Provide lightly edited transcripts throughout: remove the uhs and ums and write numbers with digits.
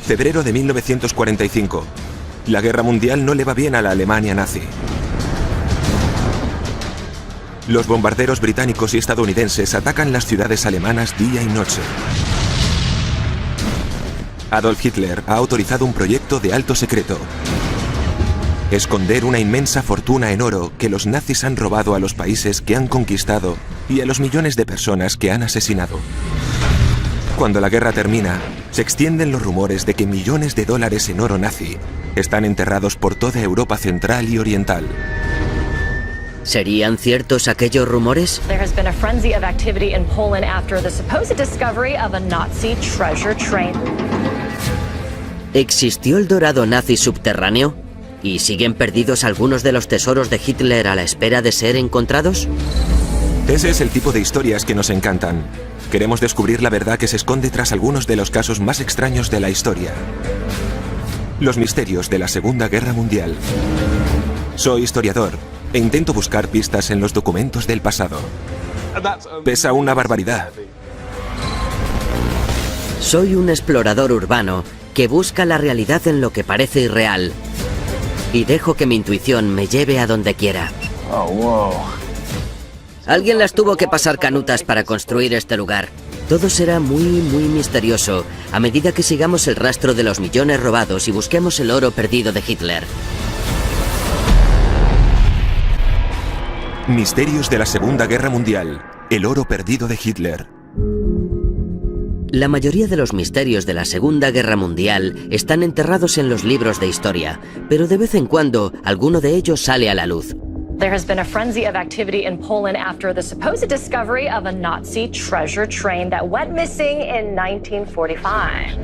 Febrero de 1945. La guerra mundial no le va bien a la Alemania nazi. Los bombarderos británicos y estadounidenses atacan las ciudades alemanas día y noche. Adolf Hitler ha autorizado un proyecto de alto secreto: esconder una inmensa fortuna en oro que los nazis han robado a los países que han conquistado y a los millones de personas que han asesinado. Cuando la guerra termina, se extienden los rumores de que millones de dólares en oro nazi están enterrados por toda Europa central y oriental. ¿Serían ciertos aquellos rumores? There has been a frenzy of activity in Poland after the supposed discovery of a Nazi treasure train. ¿Existió el dorado nazi subterráneo? ¿Y siguen perdidos algunos de los tesoros de Hitler a la espera de ser encontrados? Ese es el tipo de historias que nos encantan. Queremos descubrir la verdad que se esconde tras algunos de los casos más extraños de la historia. Los misterios de la Segunda Guerra Mundial. Soy historiador e intento buscar pistas en los documentos del pasado. Pesa una barbaridad. Soy un explorador urbano que busca la realidad en lo que parece irreal. Y dejo que mi intuición me lleve a donde quiera. Oh, wow. Alguien las tuvo que pasar canutas para construir este lugar. Todo será muy misterioso a medida que sigamos el rastro de los millones robados y busquemos el oro perdido de Hitler. Misterios de la Segunda Guerra Mundial. El oro perdido de Hitler. La mayoría de los misterios de la Segunda Guerra Mundial están enterrados en los libros de historia, pero de vez en cuando alguno de ellos sale a la luz. There has been a frenzy of activity in Poland after the supposed discovery of a Nazi treasure train that went missing in 1945.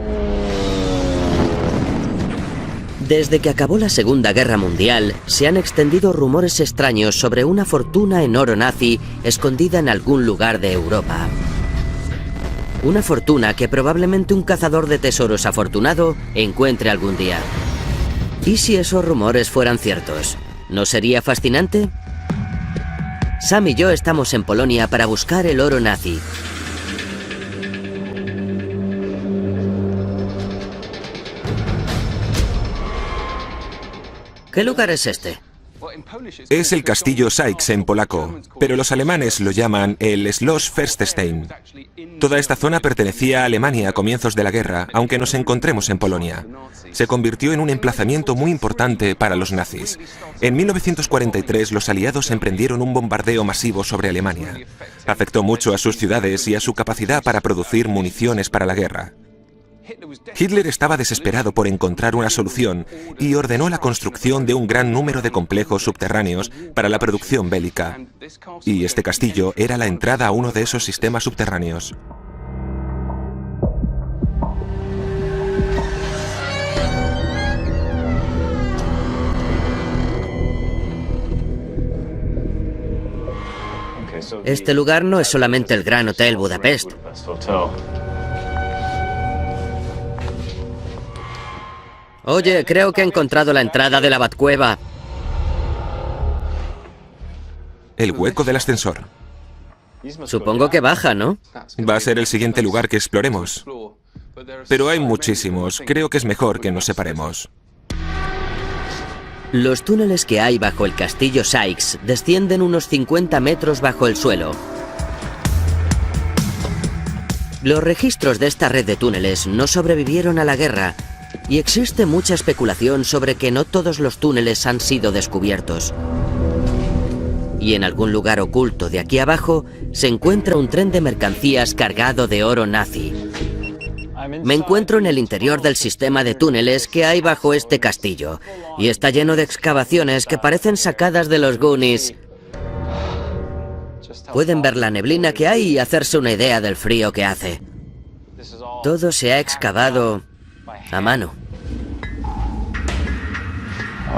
Desde que acabó la Segunda Guerra Mundial, se han extendido rumores extraños sobre una fortuna en oro nazi escondida en algún lugar de Europa. Una fortuna que probablemente un cazador de tesoros afortunado encuentre algún día. ¿Y si esos rumores fueran ciertos? ¿No sería fascinante? Sam y yo estamos en Polonia para buscar el oro nazi. ¿Qué lugar es este? Es el castillo Sykes en polaco, pero los alemanes lo llaman el Schloss Fürstenstein. Toda esta zona pertenecía a Alemania a comienzos de la guerra, aunque nos encontremos en Polonia. Se convirtió en un emplazamiento muy importante para los nazis. En 1943 los aliados emprendieron un bombardeo masivo sobre Alemania. Afectó mucho a sus ciudades y a su capacidad para producir municiones para la guerra. Hitler estaba desesperado por encontrar una solución y ordenó la construcción de un gran número de complejos subterráneos para la producción bélica. Y este castillo era la entrada a uno de esos sistemas subterráneos. Este lugar no es solamente el Gran Hotel Budapest. Oye, creo que he encontrado la entrada de la Batcueva. El hueco del ascensor. Supongo que baja, ¿no? Va a ser el siguiente lugar que exploremos. Pero hay muchísimos. Creo que es mejor que nos separemos. Los túneles que hay bajo el castillo Sykes descienden unos 50 metros bajo el suelo. Los registros de esta red de túneles no sobrevivieron a la guerra y existe mucha especulación sobre que no todos los túneles han sido descubiertos. Y en algún lugar oculto de aquí abajo se encuentra un tren de mercancías cargado de oro nazi. Me encuentro en el interior del sistema de túneles que hay bajo este castillo y está lleno de excavaciones que parecen sacadas de los Goonies. Pueden ver la neblina que hay y hacerse una idea del frío que hace. Todo se ha excavado a mano.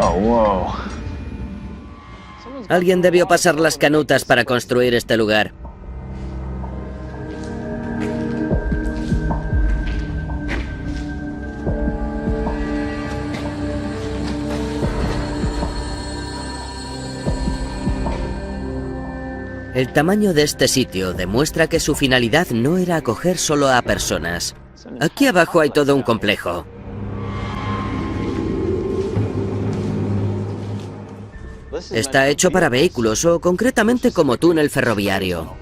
Oh, wow. Alguien debió pasar las canutas para construir este lugar. El tamaño de este sitio demuestra que su finalidad no era acoger solo a personas. Aquí abajo hay todo un complejo. Está hecho para vehículos o concretamente como túnel ferroviario.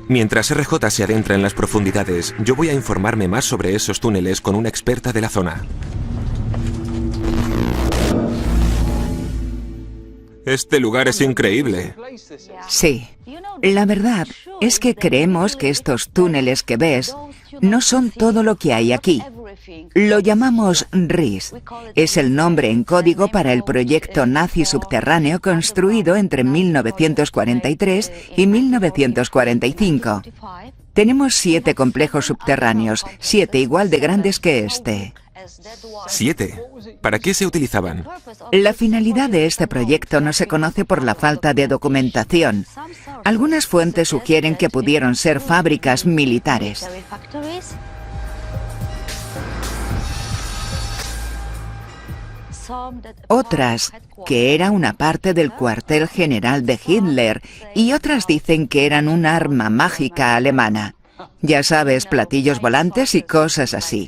Mientras RJ se adentra en las profundidades, yo voy a informarme más sobre esos túneles con una experta de la zona. Este lugar es increíble. Sí. La verdad es que creemos que estos túneles que ves no son todo lo que hay aquí. Lo llamamos RIS. Es el nombre en código para el proyecto nazi subterráneo construido entre 1943 y 1945. Tenemos 7 complejos subterráneos, 7 igual de grandes que este. 7. ¿Para qué se utilizaban? La finalidad de este proyecto no se conoce por la falta de documentación. Algunas fuentes sugieren que pudieron ser fábricas militares. Otras, que era una parte del cuartel general de Hitler, y otras dicen que eran un arma mágica alemana. Ya sabes, platillos volantes y cosas así.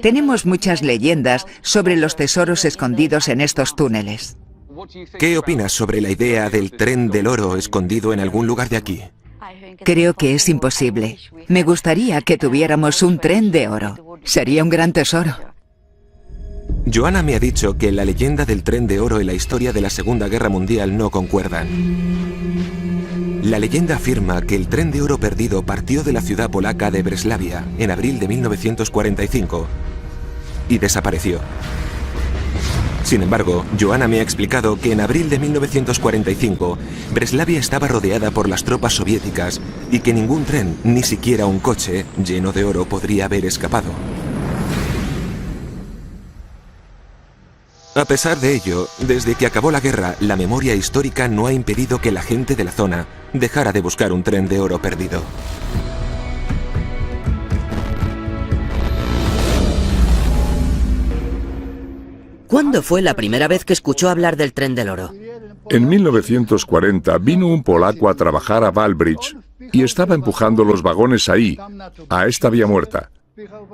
Tenemos muchas leyendas sobre los tesoros escondidos en estos túneles. ¿Qué opinas sobre la idea del tren del oro escondido en algún lugar de aquí? Creo que es imposible. Me gustaría que tuviéramos un tren de oro. Sería un gran tesoro. Joanna me ha dicho que la leyenda del tren de oro y la historia de la Segunda Guerra Mundial no concuerdan. La leyenda afirma que el tren de oro perdido partió de la ciudad polaca de Breslavia en abril de 1945 y desapareció. Sin embargo, Joanna me ha explicado que en abril de 1945 Breslavia estaba rodeada por las tropas soviéticas y que ningún tren, ni siquiera un coche lleno de oro podría haber escapado. A pesar de ello, desde que acabó la guerra, la memoria histórica no ha impedido que la gente de la zona dejara de buscar un tren de oro perdido. ¿Cuándo fue la primera vez que escuchó hablar del tren del oro? En 1940 vino un polaco a trabajar a Wałbrzych y estaba empujando los vagones ahí, a esta vía muerta.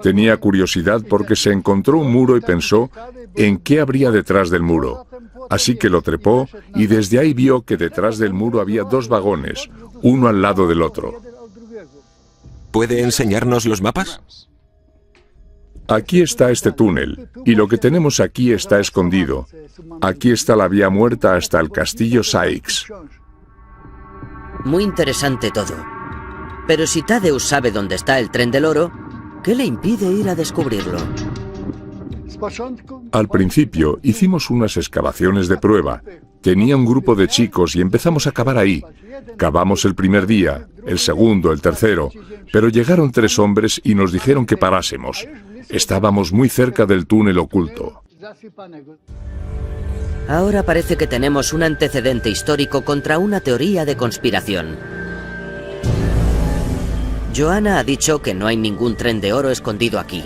Tenía curiosidad porque se encontró un muro y pensó en qué habría detrás del muro. Así que lo trepó y desde ahí vio que detrás del muro había 2 vagones, uno al lado del otro. ¿Puede enseñarnos los mapas? Aquí está este túnel, y lo que tenemos aquí está escondido. Aquí está la vía muerta hasta el castillo Sykes. Muy interesante todo. Pero si Tadeusz sabe dónde está el tren del oro, ¿qué le impide ir a descubrirlo? Al principio hicimos unas excavaciones de prueba. Tenía un grupo de chicos y empezamos a cavar ahí. Cavamos el primer día, el segundo, el tercero, pero llegaron 3 hombres y nos dijeron que parásemos. Estábamos muy cerca del túnel oculto. Ahora parece que tenemos un antecedente histórico contra una teoría de conspiración. Joanna ha dicho que no hay ningún tren de oro escondido aquí.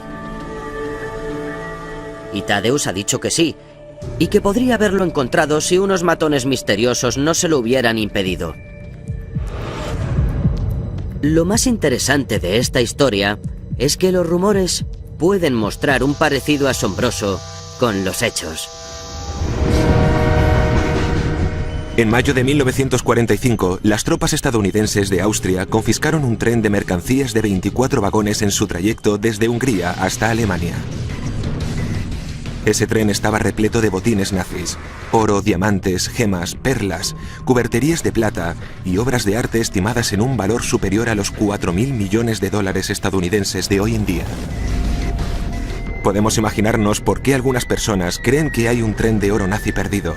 Y Tadeusz ha dicho que sí, y que podría haberlo encontrado si unos matones misteriosos no se lo hubieran impedido. Lo más interesante de esta historia es que los rumores pueden mostrar un parecido asombroso con los hechos. En mayo de 1945, las tropas estadounidenses de Austria confiscaron un tren de mercancías de 24 vagones en su trayecto desde Hungría hasta Alemania. Ese tren estaba repleto de botines nazis, oro, diamantes, gemas, perlas, cuberterías de plata y obras de arte estimadas en un valor superior a los 4.000 millones de dólares estadounidenses de hoy en día. Podemos imaginarnos por qué algunas personas creen que hay un tren de oro nazi perdido.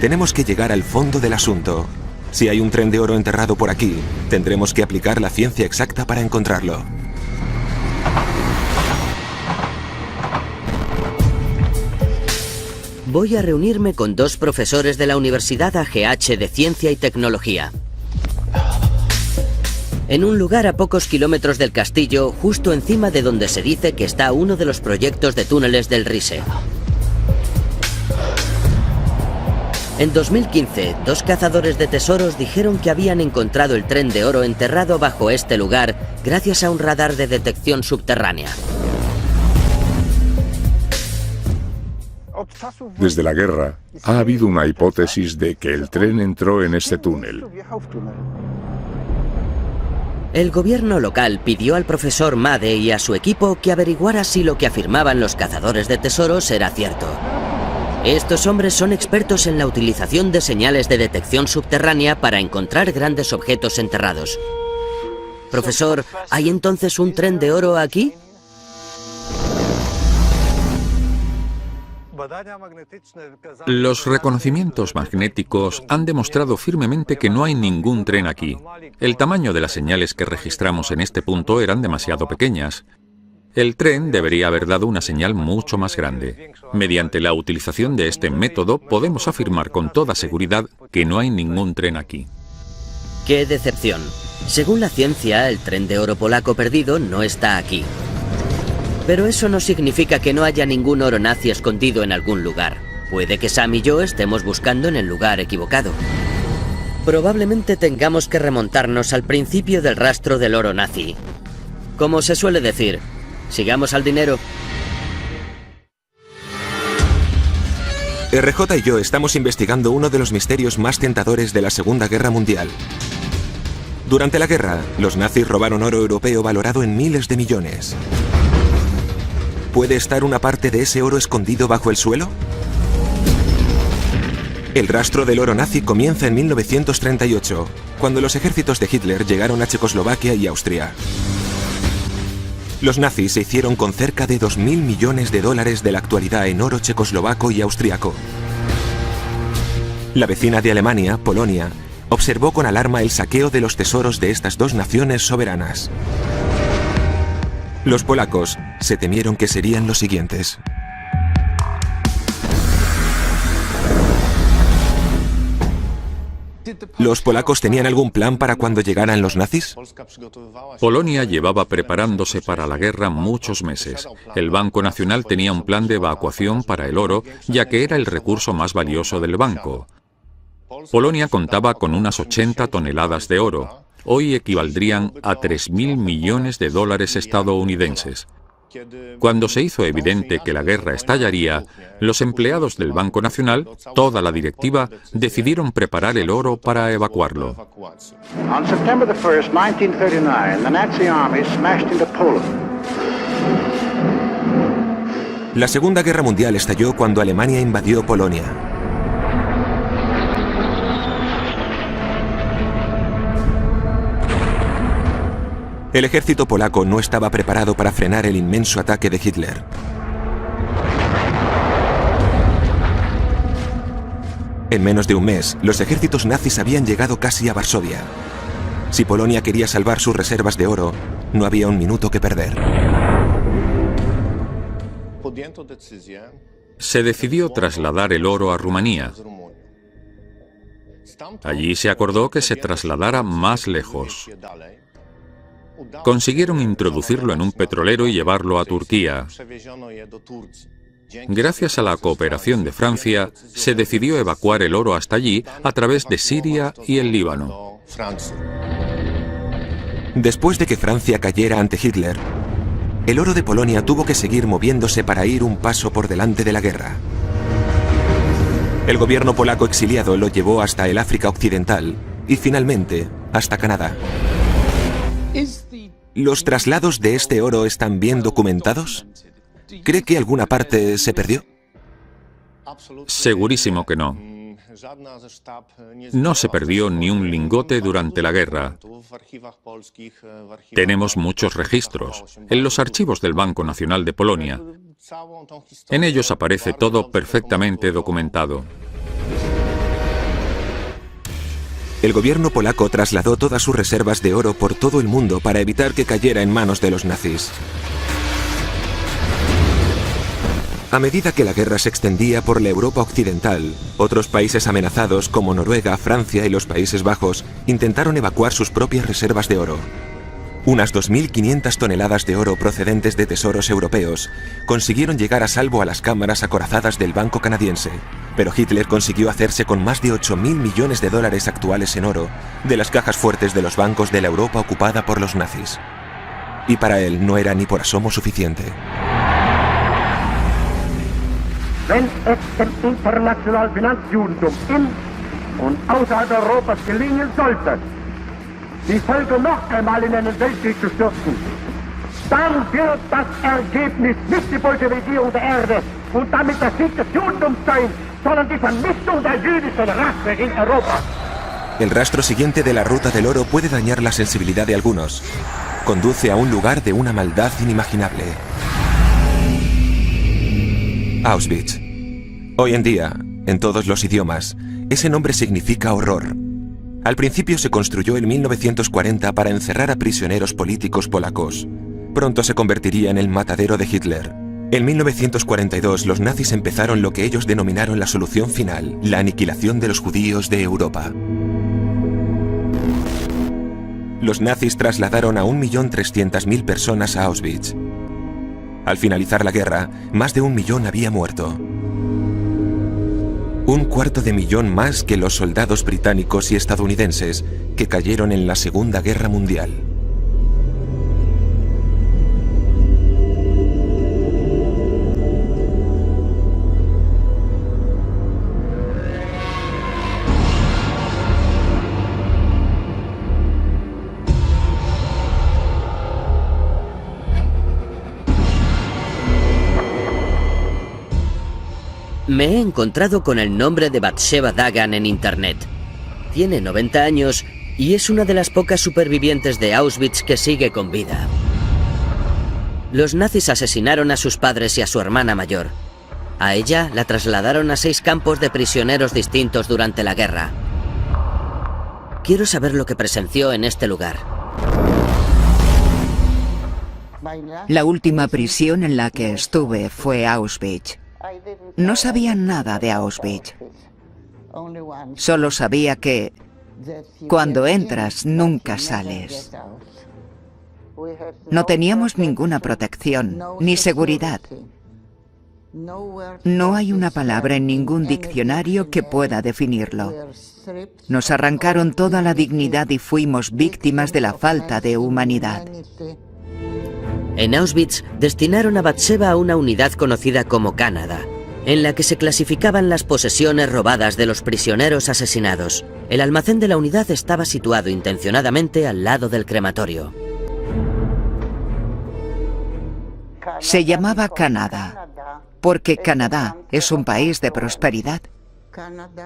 Tenemos que llegar al fondo del asunto. Si hay un tren de oro enterrado por aquí, tendremos que aplicar la ciencia exacta para encontrarlo. Voy a reunirme con 2 profesores de la Universidad AGH de Ciencia y Tecnología. En un lugar a pocos kilómetros del castillo, justo encima de donde se dice que está uno de los proyectos de túneles del Rise. En 2015, 2 cazadores de tesoros dijeron que habían encontrado el tren de oro enterrado bajo este lugar gracias a un radar de detección subterránea. Desde la guerra, ha habido una hipótesis de que el tren entró en este túnel. El gobierno local pidió al profesor Made y a su equipo que averiguara si lo que afirmaban los cazadores de tesoros era cierto. Estos hombres son expertos en la utilización de señales de detección subterránea para encontrar grandes objetos enterrados. Profesor, ¿hay entonces un tren de oro aquí? Los reconocimientos magnéticos han demostrado firmemente que no hay ningún tren aquí. El tamaño de las señales que registramos en este punto eran demasiado pequeñas. El tren debería haber dado una señal mucho más grande. Mediante la utilización de este método podemos afirmar con toda seguridad que no hay ningún tren aquí. ¡Qué decepción! Según la ciencia, el tren de oro polaco perdido no está aquí. Pero eso no significa que no haya ningún oro nazi escondido en algún lugar. Puede que Sam y yo estemos buscando en el lugar equivocado. Probablemente tengamos que remontarnos al principio del rastro del oro nazi. Como se suele decir, sigamos al dinero. RJ y yo estamos investigando uno de los misterios más tentadores de la Segunda Guerra Mundial. Durante la guerra, los nazis robaron oro europeo valorado en miles de millones. ¿Puede estar una parte de ese oro escondido bajo el suelo? El rastro del oro nazi comienza en 1938, cuando los ejércitos de Hitler llegaron a Checoslovaquia y Austria. Los nazis se hicieron con cerca de 2.000 millones de dólares de la actualidad en oro checoslovaco y austriaco. La vecina de Alemania, Polonia, observó con alarma el saqueo de los tesoros de estas dos naciones soberanas. Los polacos se temieron que serían los siguientes. ¿Los polacos tenían algún plan para cuando llegaran los nazis? Polonia llevaba preparándose para la guerra muchos meses. El Banco Nacional tenía un plan de evacuación para el oro, ya que era el recurso más valioso del banco. Polonia contaba con unas 80 toneladas de oro. Hoy equivaldrían a 3.000 millones de dólares estadounidenses. Cuando se hizo evidente que la guerra estallaría, los empleados del Banco Nacional, toda la directiva, decidieron preparar el oro para evacuarlo. On September 1st, 1939, the Nazi army smashed into Poland. La Segunda Guerra Mundial estalló cuando Alemania invadió Polonia. El ejército polaco no estaba preparado para frenar el inmenso ataque de Hitler. En menos de un mes, los ejércitos nazis habían llegado casi a Varsovia. Si Polonia quería salvar sus reservas de oro, no había un minuto que perder. Se decidió trasladar el oro a Rumanía. Allí se acordó que se trasladara más lejos. Consiguieron introducirlo en un petrolero y llevarlo a Turquía. Gracias a la cooperación de Francia, se decidió evacuar el oro hasta allí a través de Siria y el Líbano. Después de que Francia cayera ante Hitler, el oro de Polonia tuvo que seguir moviéndose para ir un paso por delante de la guerra. El gobierno polaco exiliado lo llevó hasta el África Occidental y finalmente hasta Canadá. ¿Los traslados de este oro están bien documentados? ¿Cree que alguna parte se perdió? Segurísimo que no. No se perdió ni un lingote durante la guerra. Tenemos muchos registros en los archivos del Banco Nacional de Polonia. En ellos aparece todo perfectamente documentado. El gobierno polaco trasladó todas sus reservas de oro por todo el mundo para evitar que cayera en manos de los nazis. A medida que la guerra se extendía por la Europa occidental, otros países amenazados como Noruega, Francia y los Países Bajos intentaron evacuar sus propias reservas de oro. Unas 2.500 toneladas de oro procedentes de tesoros europeos consiguieron llegar a salvo a las cámaras acorazadas del Banco Canadiense, pero Hitler consiguió hacerse con más de 8.000 millones de dólares actuales en oro de las cajas fuertes de los bancos de la Europa ocupada por los nazis. Y para él no era ni por asomo suficiente. Wenn es dem internationalen Finanzjudentum in und außerhalb Europas gelingen sollte, die Völker noch einmal in einen Weltkrieg zu stürzen, dann wird das Ergebnis nicht die Bolschewisierung der Erde und damit der Sieg des Judentums sein, sondern die Vernichtung der jüdischen Rasse in Europa. El rastro siguiente de la ruta del oro puede dañar la sensibilidad de algunos. Conduce a un lugar de una maldad inimaginable. Auschwitz. Hoy en día, en todos los idiomas, ese nombre significa horror. Al principio se construyó en 1940 para encerrar a prisioneros políticos polacos. Pronto se convertiría en el matadero de Hitler. En 1942 los nazis empezaron lo que ellos denominaron la solución final, la aniquilación de los judíos de Europa. Los nazis trasladaron a 1.300.000 personas a Auschwitz. Al finalizar la guerra, más de 1 millón había muerto. 250.000 más que los soldados británicos y estadounidenses que cayeron en la Segunda Guerra Mundial. Me he encontrado con el nombre de Batsheva Dagan en internet. Tiene 90 años y es una de las pocas supervivientes de Auschwitz que sigue con vida. Los nazis asesinaron a sus padres y a su hermana mayor. A ella la trasladaron a 6 campos de prisioneros distintos durante la guerra. Quiero saber lo que presenció en este lugar. La última prisión en la que estuve fue Auschwitz. No sabía nada de Auschwitz. Solo sabía que cuando entras nunca sales. No teníamos ninguna protección, ni seguridad. No hay una palabra en ningún diccionario que pueda definirlo. Nos arrancaron toda la dignidad y fuimos víctimas de la falta de humanidad. En Auschwitz destinaron a Batsheva a una unidad conocida como Canadá, en la que se clasificaban las posesiones robadas de los prisioneros asesinados. El almacén de la unidad estaba situado intencionadamente al lado del crematorio. Se llamaba Canadá, porque Canadá es un país de prosperidad.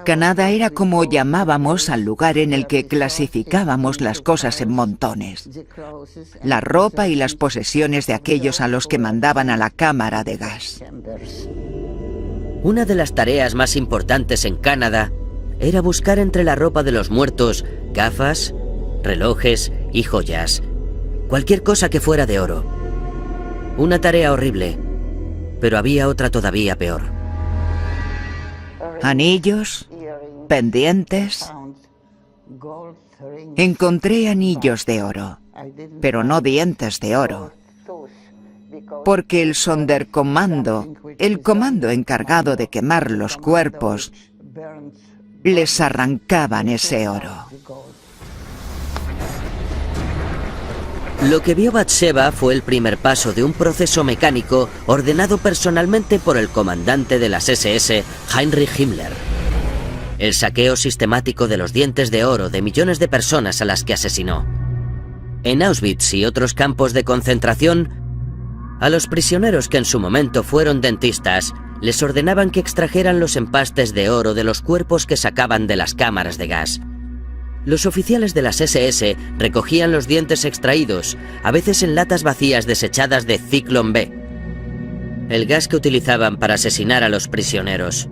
Canadá era como llamábamos al lugar en el que clasificábamos las cosas en montones. La ropa y las posesiones de aquellos a los que mandaban a la cámara de gas. Una de las tareas más importantes en Canadá era buscar entre la ropa de los muertos gafas, relojes y joyas. Cualquier cosa que fuera de oro. Una tarea horrible, pero había otra todavía peor. Anillos, pendientes. Encontré anillos de oro, pero no dientes de oro. Porque el Sonderkommando, el comando encargado de quemar los cuerpos, les arrancaban ese oro. Lo que vio Batsheva fue el primer paso de un proceso mecánico ordenado personalmente por el comandante de las SS, Heinrich Himmler. El saqueo sistemático de los dientes de oro de millones de personas a las que asesinó. En Auschwitz y otros campos de concentración, a los prisioneros que en su momento fueron dentistas, les ordenaban que extrajeran los empastes de oro de los cuerpos que sacaban de las cámaras de gas. Los oficiales de las SS recogían los dientes extraídos, a veces en latas vacías desechadas de Zyklon B, el gas que utilizaban para asesinar a los prisioneros.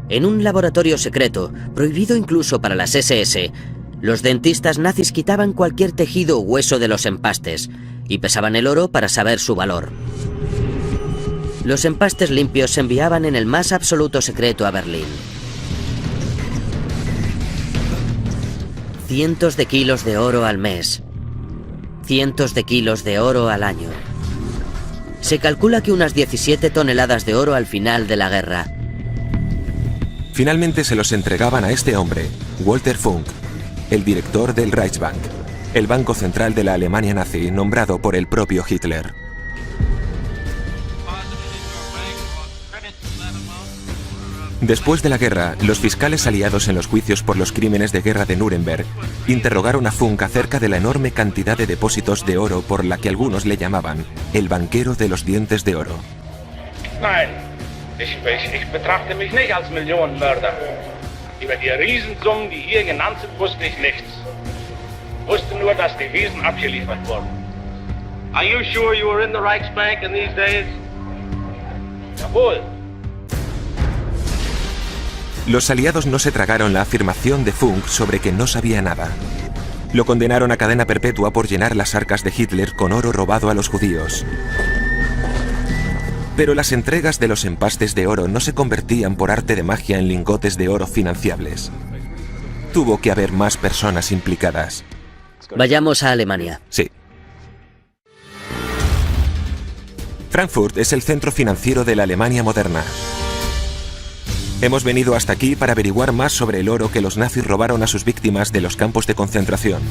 En un laboratorio secreto, prohibido incluso para las SS, los dentistas nazis quitaban cualquier tejido o hueso de los empastes y pesaban el oro para saber su valor. Los empastes limpios se enviaban en el más absoluto secreto a Berlín. Cientos de kilos de oro al mes. cientos de kilos de oro al año. Se calcula que unas 17 toneladas de oro al final de la guerra. Finalmente se los entregaban a este hombre, Walter Funk, el director del Reichsbank, el banco central de la Alemania nazi, nombrado por el propio Hitler. Después de la guerra, los fiscales aliados en los juicios por los crímenes de guerra de Nuremberg interrogaron a Funk acerca de la enorme cantidad de depósitos de oro por la que algunos le llamaban el banquero de los dientes de oro. Nein, ich betrachte mich nicht als Millionenmörder. Über die Riesensummen, die hier genannt sind, wusste ich nichts. Wusste nur, dass die Wiesen abgeliefert wurden. Are you sure you were in the Reichsbank in these days? Jawohl. Los aliados no se tragaron la afirmación de Funk sobre que no sabía nada. Lo condenaron a cadena perpetua por llenar las arcas de Hitler con oro robado a los judíos. Pero las entregas de los empastes de oro no se convertían por arte de magia en lingotes de oro financiables. Tuvo que haber más personas implicadas. Vayamos a Alemania. Sí. Frankfurt es el centro financiero de la Alemania moderna. Hemos venido hasta aquí para averiguar más sobre el oro que los nazis robaron a sus víctimas de los campos de concentración.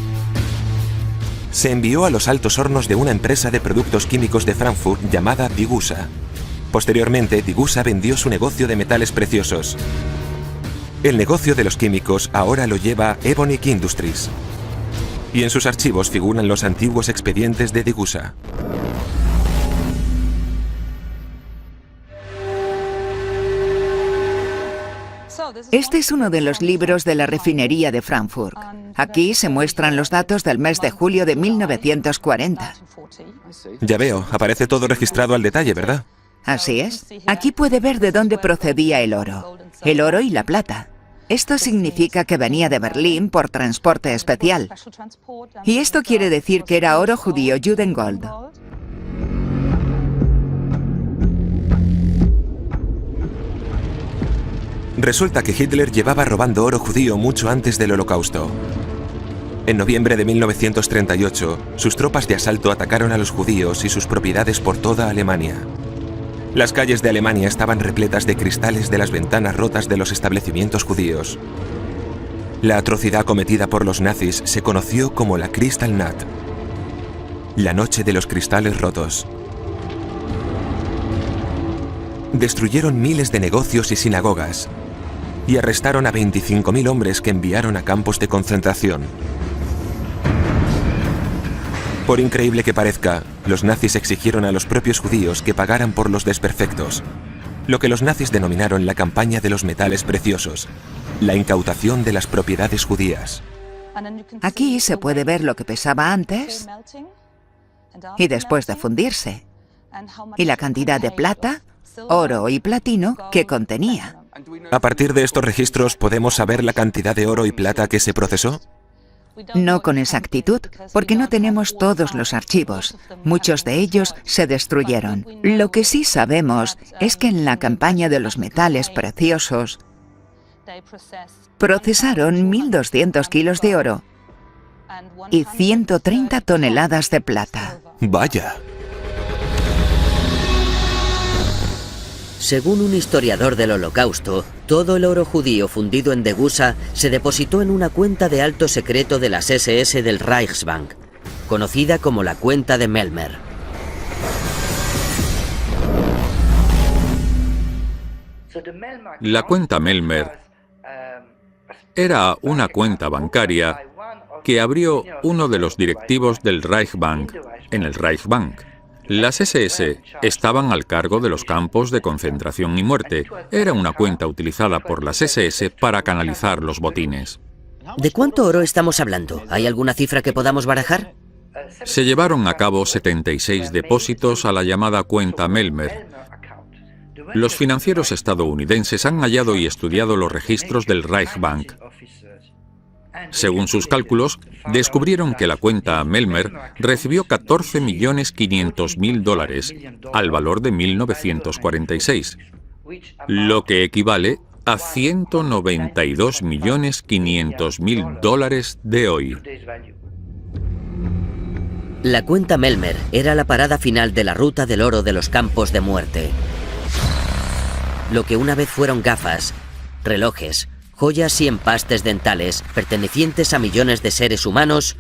Se envió a los altos hornos de una empresa de productos químicos de Frankfurt llamada Digusa. Posteriormente, Digusa vendió su negocio de metales preciosos. El negocio de los químicos ahora lo lleva Evonik Industries. Y en sus archivos figuran los antiguos expedientes de Digusa. Este es uno de los libros de la refinería de Frankfurt. Aquí se muestran los datos del mes de julio de 1940. Ya veo, aparece todo registrado al detalle, ¿verdad? Así es. Aquí puede ver de dónde procedía el oro y la plata. Esto significa que venía de Berlín por transporte especial. Y esto quiere decir que era oro judío Judengold. Resulta que Hitler llevaba robando oro judío mucho antes del Holocausto. En noviembre de 1938, sus tropas de asalto atacaron a los judíos y sus propiedades por toda Alemania. Las calles de Alemania estaban repletas de cristales de las ventanas rotas de los establecimientos judíos. La atrocidad cometida por los nazis se conoció como la Kristallnacht, la noche de los cristales rotos. Destruyeron miles de negocios y sinagogas y arrestaron a 25.000 hombres que enviaron a campos de concentración. Por increíble que parezca, los nazis exigieron a los propios judíos que pagaran por los desperfectos, lo que los nazis denominaron la campaña de los metales preciosos, la incautación de las propiedades judías. Aquí se puede ver lo que pesaba antes y después de fundirse, y la cantidad de plata, oro y platino que contenía. A partir de estos registros, ¿podemos saber la cantidad de oro y plata que se procesó? No con exactitud, porque no tenemos todos los archivos. Muchos de ellos se destruyeron. Lo que sí sabemos es que en la campaña de los metales preciosos procesaron 1.200 kilos de oro y 130 toneladas de plata. ¡Vaya! Según un historiador del Holocausto, todo el oro judío fundido en Degussa se depositó en una cuenta de alto secreto de las SS del Reichsbank, conocida como la cuenta de Mellmer. La cuenta Mellmer era una cuenta bancaria que abrió uno de los directivos del Reichsbank en el Reichsbank. Las SS estaban al cargo de los campos de concentración y muerte. Era una cuenta utilizada por las SS para canalizar los botines. ¿De cuánto oro estamos hablando? ¿Hay alguna cifra que podamos barajar? Se llevaron a cabo 76 depósitos a la llamada cuenta Mellmer. Los financieros estadounidenses han hallado y estudiado los registros del Reichsbank. Según sus cálculos, descubrieron que la cuenta Mellmer recibió $14.500.000 al valor de 1946, lo que equivale a $192.500.000 de hoy. La cuenta Melmer era la parada final de la ruta del oro de los campos de muerte. Lo que una vez fueron gafas, relojes, joyas y empastes dentales pertenecientes a millones de seres humanos,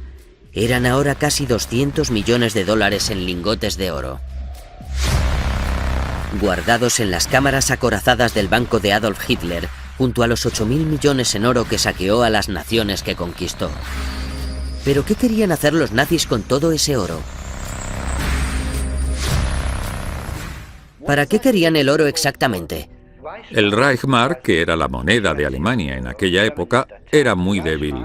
eran ahora casi 200 millones de dólares en lingotes de oro. Guardados en las cámaras acorazadas del banco de Adolf Hitler, junto a los 8.000 millones en oro que saqueó a las naciones que conquistó. ¿Pero qué querían hacer los nazis con todo ese oro? ¿Para qué querían el oro exactamente? El Reichsmark, que era la moneda de Alemania en aquella época, era muy débil.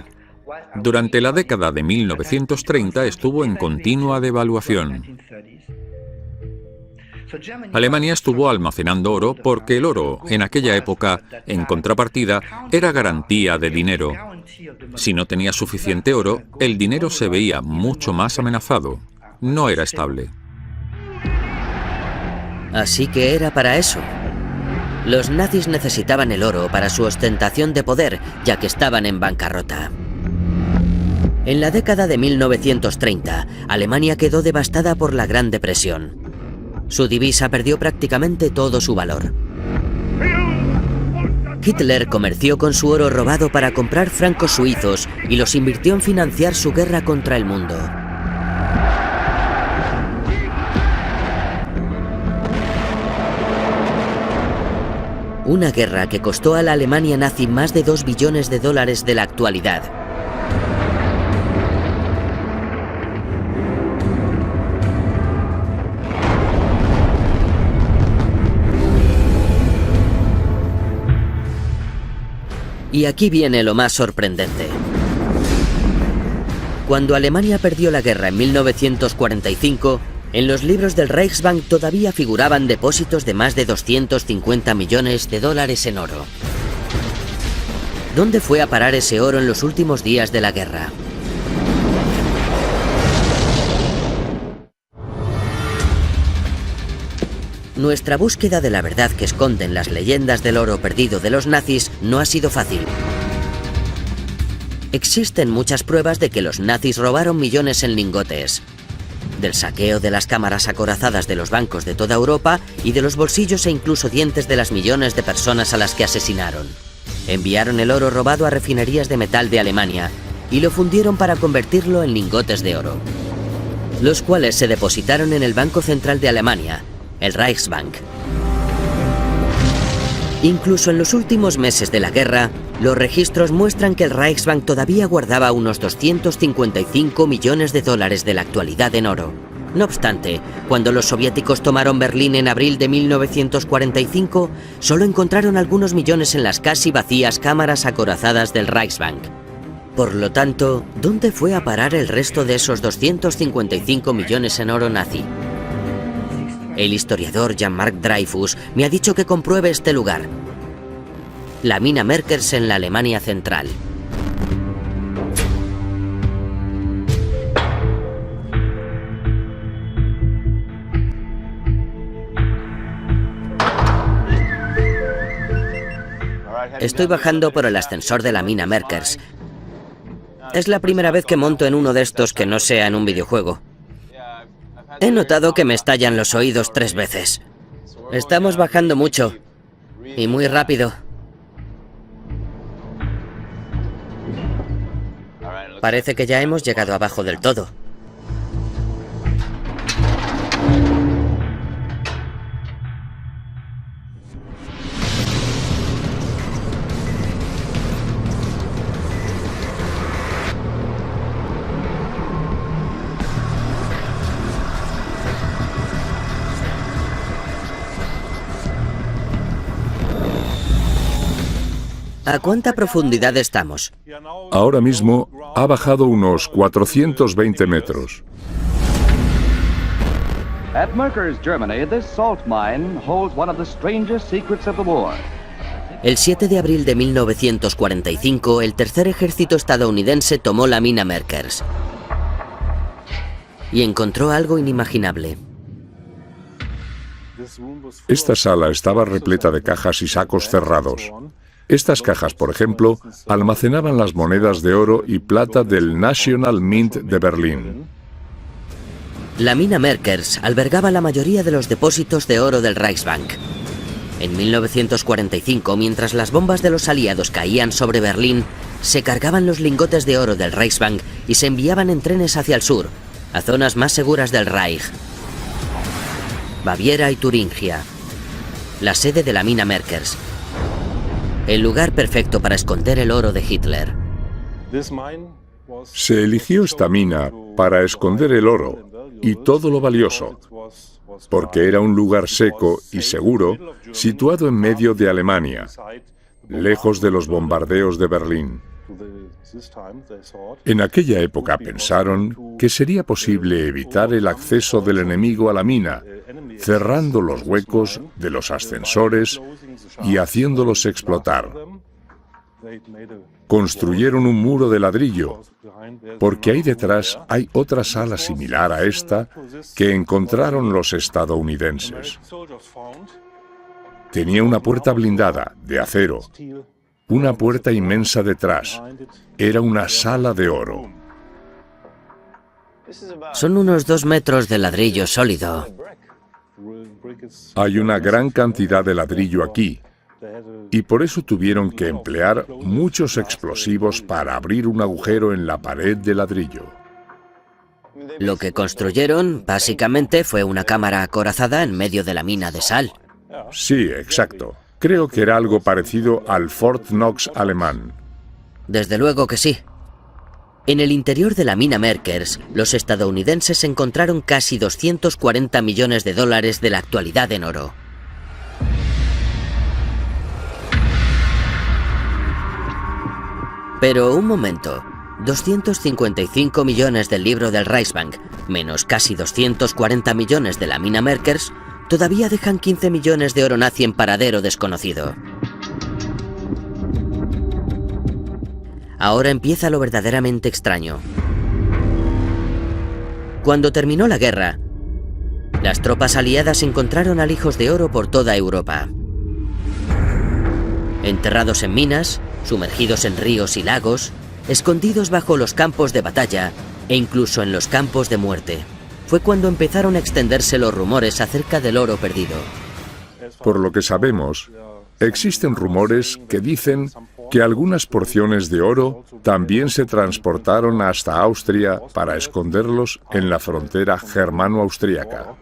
Durante la década de 1930 estuvo en continua devaluación. Alemania estuvo almacenando oro porque el oro, en aquella época, en contrapartida, era garantía de dinero. Si no tenía suficiente oro, el dinero se veía mucho más amenazado. No era estable. Así que era para eso. Los nazis necesitaban el oro para su ostentación de poder, ya que estaban en bancarrota. En la década de 1930, Alemania quedó devastada por la Gran Depresión. Su divisa perdió prácticamente todo su valor. Hitler comerció con su oro robado para comprar francos suizos y los invirtió en financiar su guerra contra el mundo. Una guerra que costó a la Alemania nazi más de 2 billones de dólares de la actualidad. Y aquí viene lo más sorprendente. Cuando Alemania perdió la guerra en 1945, en los libros del Reichsbank todavía figuraban depósitos de más de 250 millones de dólares en oro. ¿Dónde fue a parar ese oro en los últimos días de la guerra? Nuestra búsqueda de la verdad que esconden las leyendas del oro perdido de los nazis no ha sido fácil. Existen muchas pruebas de que los nazis robaron millones en lingotes, del saqueo de las cámaras acorazadas de los bancos de toda Europa y de los bolsillos e incluso dientes de las millones de personas a las que asesinaron. Enviaron el oro robado a refinerías de metal de Alemania y lo fundieron para convertirlo en lingotes de oro, los cuales se depositaron en el Banco Central de Alemania, el Reichsbank. Incluso en los últimos meses de la guerra, los registros muestran que el Reichsbank todavía guardaba unos 255 millones de dólares de la actualidad en oro. No obstante, cuando los soviéticos tomaron Berlín en abril de 1945, solo encontraron algunos millones en las casi vacías cámaras acorazadas del Reichsbank. Por lo tanto, ¿dónde fue a parar el resto de esos 255 millones en oro nazi? El historiador Jean-Marc Dreyfus me ha dicho que compruebe este lugar. La mina Merkers en la Alemania central. Estoy bajando por el ascensor de la mina Merkers. Es la primera vez que monto en uno de estos que no sea en un videojuego. He notado que me estallan los oídos 3 veces. Estamos bajando mucho y muy rápido. Parece que ya hemos llegado abajo del todo. ¿A cuánta profundidad estamos? Ahora mismo ha bajado unos 420 metros. At Merkers, Germany, this salt mine holds one of the strangest secrets of the war. El 7 de abril de 1945, el tercer ejército estadounidense tomó la mina Merkers y encontró algo inimaginable. Esta sala estaba repleta de cajas y sacos cerrados. Estas cajas, por ejemplo, almacenaban las monedas de oro y plata del National Mint de Berlín. La mina Merkers albergaba la mayoría de los depósitos de oro del Reichsbank. En 1945, mientras las bombas de los aliados caían sobre Berlín, se cargaban los lingotes de oro del Reichsbank y se enviaban en trenes hacia el sur, a zonas más seguras del Reich. Baviera y Turingia, la sede de la mina Merkers. El lugar perfecto para esconder el oro de Hitler. Se eligió esta mina para esconder el oro y todo lo valioso, porque era un lugar seco y seguro, situado en medio de Alemania, lejos de los bombardeos de Berlín. En aquella época pensaron que sería posible evitar el acceso del enemigo a la mina, cerrando los huecos de los ascensores y haciéndolos explotar. Construyeron un muro de ladrillo, porque ahí detrás hay otra sala similar a esta que encontraron los estadounidenses. Tenía una puerta blindada, de acero, una puerta inmensa detrás. Era una sala de oro. Son unos 2 metros de ladrillo sólido. Hay una gran cantidad de ladrillo aquí, y por eso tuvieron que emplear muchos explosivos para abrir un agujero en la pared de ladrillo. Lo que construyeron, básicamente, fue una cámara acorazada en medio de la mina de sal. Sí, exacto. Creo que era algo parecido al Fort Knox alemán. Desde luego que sí. En el interior de la mina Merkers, los estadounidenses encontraron casi 240 millones de dólares de la actualidad en oro. Pero un momento, 255 millones del libro del Reichsbank, menos casi 240 millones de la mina Merkers, todavía dejan 15 millones de oro nazi en paradero desconocido. Ahora empieza lo verdaderamente extraño. Cuando terminó la guerra, las tropas aliadas encontraron alijos de oro por toda Europa. Enterrados en minas, sumergidos en ríos y lagos, escondidos bajo los campos de batalla e incluso en los campos de muerte. Fue cuando empezaron a extenderse los rumores acerca del oro perdido. Por lo que sabemos, existen rumores que dicen que algunas porciones de oro también se transportaron hasta Austria para esconderlos en la frontera germano-austríaca.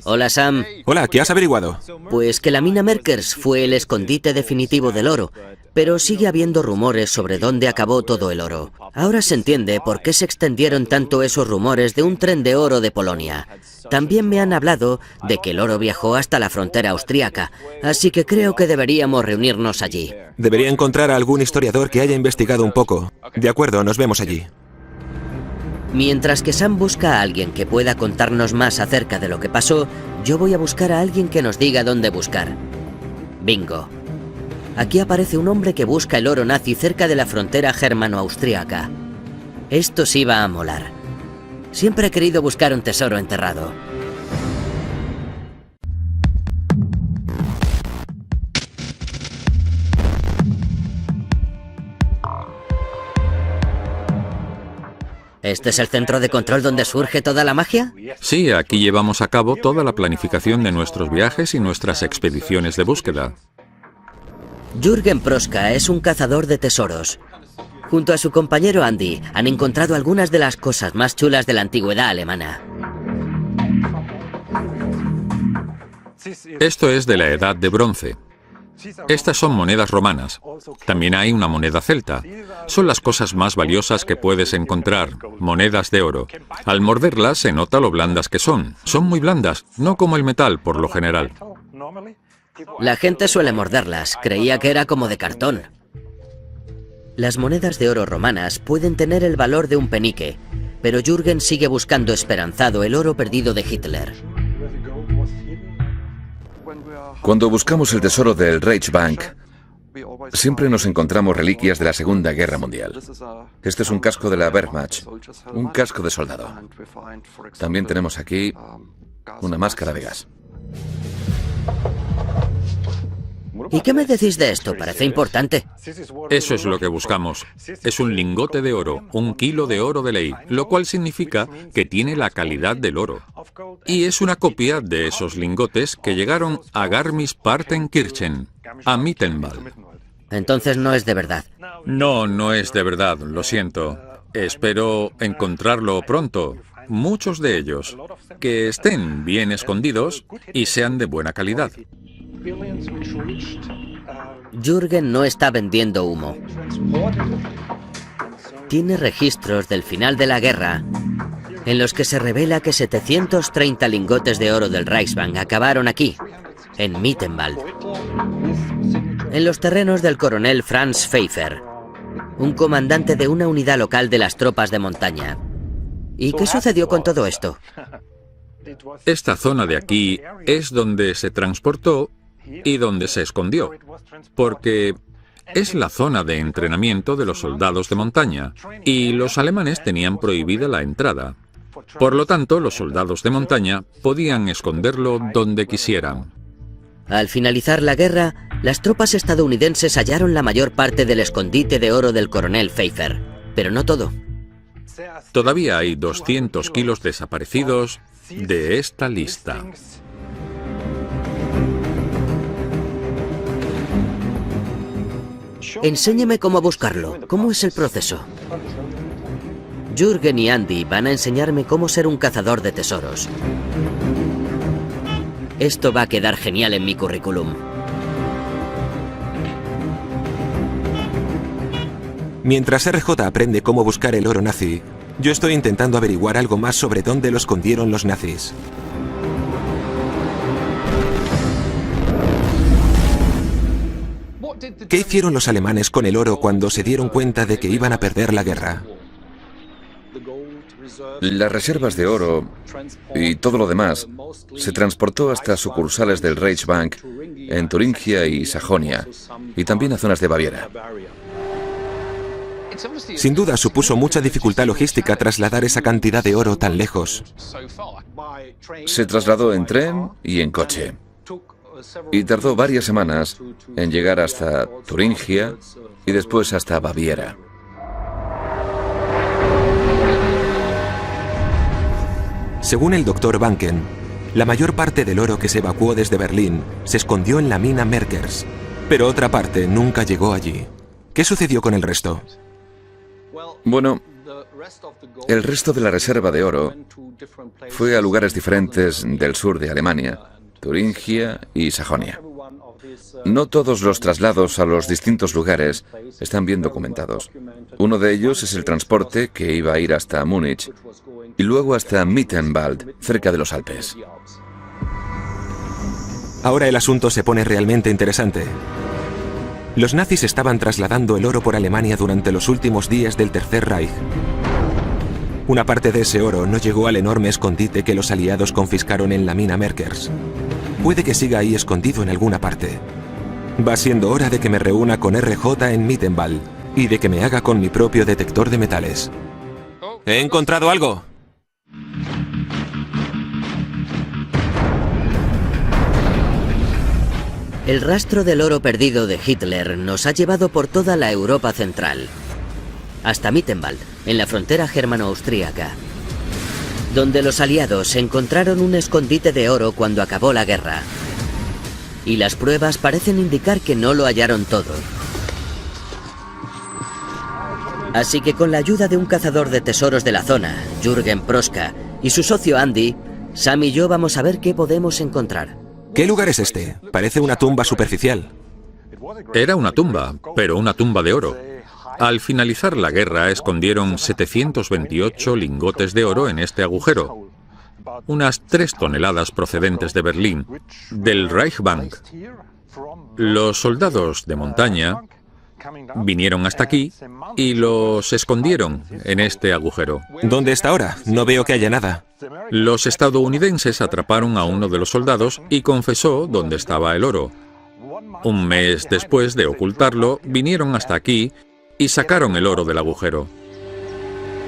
Hola, Sam. Hola, ¿qué has averiguado? Pues que la mina Merkers fue el escondite definitivo del oro, pero sigue habiendo rumores sobre dónde acabó todo el oro. Ahora se entiende por qué se extendieron tanto esos rumores de un tren de oro de Polonia. También me han hablado de que el oro viajó hasta la frontera austríaca, así que creo que deberíamos reunirnos allí. Debería encontrar a algún historiador que haya investigado un poco. De acuerdo, nos vemos allí. Mientras que Sam busca a alguien que pueda contarnos más acerca de lo que pasó, yo voy a buscar a alguien que nos diga dónde buscar. Bingo. Aquí aparece un hombre que busca el oro nazi cerca de la frontera germano-austríaca. Esto sí va a molar. Siempre he querido buscar un tesoro enterrado. ¿Este es el centro de control donde surge toda la magia? Sí, aquí llevamos a cabo toda la planificación de nuestros viajes y nuestras expediciones de búsqueda. Jürgen Proska es un cazador de tesoros. Junto a su compañero Andy, han encontrado algunas de las cosas más chulas de la antigüedad alemana. Esto es de la Edad de Bronce. Estas son monedas romanas. También hay una moneda celta. Son las cosas más valiosas que puedes encontrar, monedas de oro. Al morderlas se nota lo blandas que son. Son muy blandas, no como el metal por lo general. La gente suele morderlas, creía que era como de cartón. Las monedas de oro romanas pueden tener el valor de un penique, pero Jürgen sigue buscando esperanzado el oro perdido de Hitler. Cuando buscamos el tesoro del Reichsbank, siempre nos encontramos reliquias de la Segunda Guerra Mundial. Este es un casco de la Wehrmacht, un casco de soldado. También tenemos aquí una máscara de gas. ¿Y qué me decís de esto? Parece importante. Eso es lo que buscamos. Es un lingote de oro, 1 kilo de oro de ley, lo cual significa que tiene la calidad del oro. Y es una copia de esos lingotes que llegaron a Garmisch-Partenkirchen, a Mittenwald. Entonces no es de verdad. No, no es de verdad, lo siento. Espero encontrarlo pronto. Muchos de ellos. Que estén bien escondidos y sean de buena calidad. Jürgen no está vendiendo humo. Tiene registros del final de la guerra en los que se revela que 730 lingotes de oro del Reichsbank acabaron aquí, en Mittenwald, en los terrenos del coronel Franz Pfeiffer, un comandante de una unidad local de las tropas de montaña. ¿Y qué sucedió con todo esto? Esta zona de aquí es donde se transportó y donde se escondió, porque es la zona de entrenamiento de los soldados de montaña, y los alemanes tenían prohibida la entrada. Por lo tanto, los soldados de montaña podían esconderlo donde quisieran. Al finalizar la guerra, las tropas estadounidenses hallaron la mayor parte del escondite de oro del coronel Pfeiffer, pero no todo. Todavía hay 200 kilos desaparecidos de esta lista. Enséñeme cómo buscarlo. ¿Cómo es el proceso? Jürgen y Andy van a enseñarme cómo ser un cazador de tesoros. Esto va a quedar genial en mi currículum. Mientras RJ aprende cómo buscar el oro nazi, yo estoy intentando averiguar algo más sobre dónde lo escondieron los nazis. ¿Qué hicieron los alemanes con el oro cuando se dieron cuenta de que iban a perder la guerra? Las reservas de oro y todo lo demás se transportó hasta sucursales del Reichsbank en Turingia y Sajonia, y también a zonas de Baviera. Sin duda supuso mucha dificultad logística trasladar esa cantidad de oro tan lejos. Se trasladó en tren y en coche, y tardó varias semanas en llegar hasta Turingia y después hasta Baviera. Según el Dr. Banken, la mayor parte del oro que se evacuó desde Berlín se escondió en la mina Merkers, pero otra parte nunca llegó allí. ¿Qué sucedió con el resto? Bueno, el resto de la reserva de oro fue a lugares diferentes del sur de Alemania, Turingia y Sajonia. No todos los traslados a los distintos lugares están bien documentados. Uno de ellos es el transporte que iba a ir hasta Múnich y luego hasta Mittenwald, cerca de los Alpes. Ahora el asunto se pone realmente interesante. Los nazis estaban trasladando el oro por Alemania durante los últimos días del Tercer Reich. Una parte de ese oro no llegó al enorme escondite que los aliados confiscaron en la mina Merkers. Puede que siga ahí escondido en alguna parte. Va siendo hora de que me reúna con RJ en Mittenwald y de que me haga con mi propio detector de metales. ¡He encontrado algo! El rastro del oro perdido de Hitler nos ha llevado por toda la Europa central, hasta Mittenwald, en la frontera germano-austríaca, donde los aliados encontraron un escondite de oro cuando acabó la guerra. Y las pruebas parecen indicar que no lo hallaron todo. Así que con la ayuda de un cazador de tesoros de la zona, Jürgen Proska, y su socio Andy, Sam y yo vamos a ver qué podemos encontrar. ¿Qué lugar es este? Parece una tumba superficial. Era una tumba, pero una tumba de oro. Al finalizar la guerra escondieron 728 lingotes de oro en este agujero. Unas 3 toneladas procedentes de Berlín, del Reichsbank. Los soldados de montaña vinieron hasta aquí y los escondieron en este agujero. ¿Dónde está ahora? No veo que haya nada. Los estadounidenses atraparon a uno de los soldados y confesó dónde estaba el oro. Un mes después de ocultarlo, vinieron hasta aquí y sacaron el oro del agujero.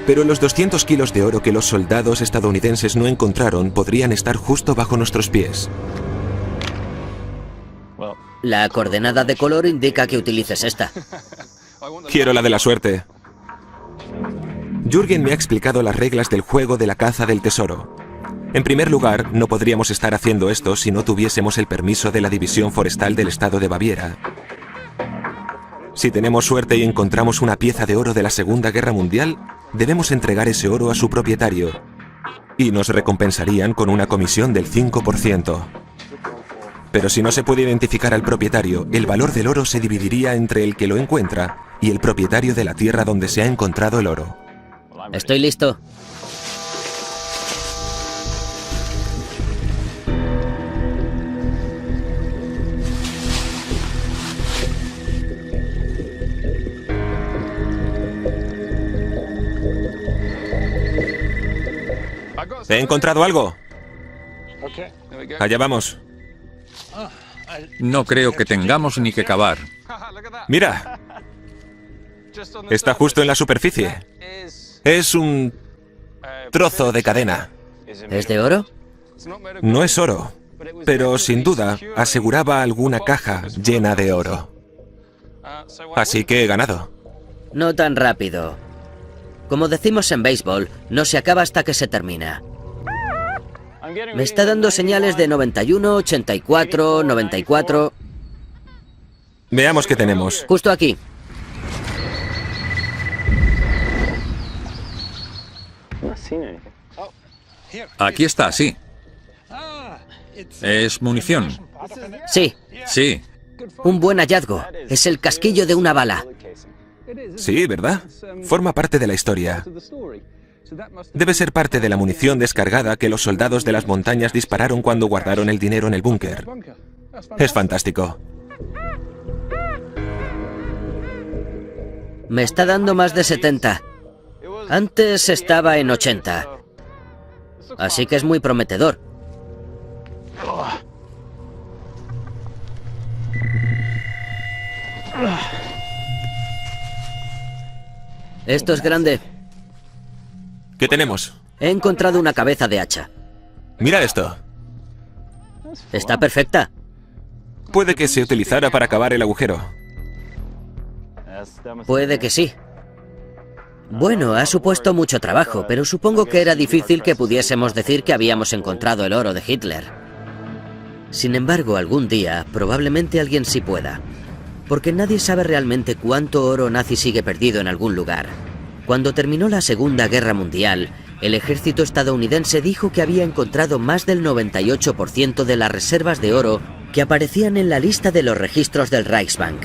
Pero los 200 kilos de oro que los soldados estadounidenses no encontraron podrían estar justo bajo nuestros pies. La coordenada de color indica que utilices esta. Quiero la de la suerte. Jürgen me ha explicado las reglas del juego de la caza del tesoro. En primer lugar, no podríamos estar haciendo esto si no tuviésemos el permiso de la División Forestal del Estado de Baviera. Si tenemos suerte y encontramos una pieza de oro de la Segunda Guerra Mundial, debemos entregar ese oro a su propietario. Y nos recompensarían con una comisión del 5%. Pero si no se puede identificar al propietario, el valor del oro se dividiría entre el que lo encuentra y el propietario de la tierra donde se ha encontrado el oro. Estoy listo. ¿He encontrado algo? Allá vamos. No creo que tengamos ni que cavar. Mira. Está justo en la superficie. Es un trozo de cadena. ¿Es de oro? No es oro, pero sin duda aseguraba alguna caja llena de oro. Así que he ganado. No tan rápido. Como decimos en béisbol, no se acaba hasta que se termina. Me está dando señales de 91, 84, 94... Veamos qué tenemos. Justo aquí. Aquí está, sí. Es munición. Sí. Sí. Un buen hallazgo. Es el casquillo de una bala. Sí, ¿verdad? Forma parte de la historia. Debe ser parte de la munición descargada que los soldados de las montañas dispararon cuando guardaron el dinero en el búnker. Es fantástico. Me está dando más de 70. Antes estaba en 80. Así que es muy prometedor. Esto es grande. ¿Qué tenemos? He encontrado una cabeza de hacha. Mira esto. Está perfecta. Puede que se utilizara para cavar el agujero. Puede que sí. Bueno, ha supuesto mucho trabajo, pero supongo que era difícil que pudiésemos decir que habíamos encontrado el oro de Hitler. Sin embargo, algún día, probablemente alguien sí pueda. Porque nadie sabe realmente cuánto oro nazi sigue perdido en algún lugar. Cuando terminó la Segunda Guerra Mundial, el ejército estadounidense dijo que había encontrado más del 98% de las reservas de oro que aparecían en la lista de los registros del Reichsbank.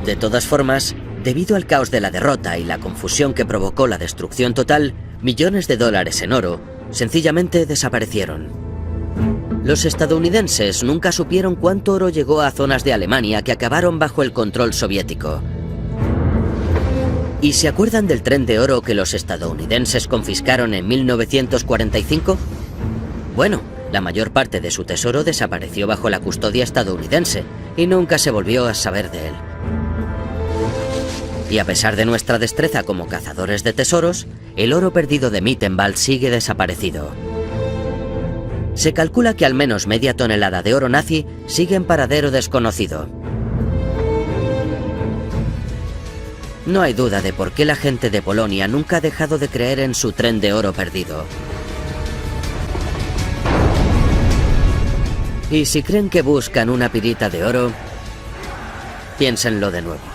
De todas formas, debido al caos de la derrota y la confusión que provocó la destrucción total, millones de dólares en oro sencillamente desaparecieron. Los estadounidenses nunca supieron cuánto oro llegó a zonas de Alemania que acabaron bajo el control soviético. ¿Y se acuerdan del tren de oro que los estadounidenses confiscaron en 1945? Bueno, la mayor parte de su tesoro desapareció bajo la custodia estadounidense y nunca se volvió a saber de él. Y a pesar de nuestra destreza como cazadores de tesoros, el oro perdido de Mittenwald sigue desaparecido. Se calcula que al menos media tonelada de oro nazi sigue en paradero desconocido. No hay duda de por qué la gente de Polonia nunca ha dejado de creer en su tren de oro perdido. Y si creen que buscan una pirita de oro, piénsenlo de nuevo.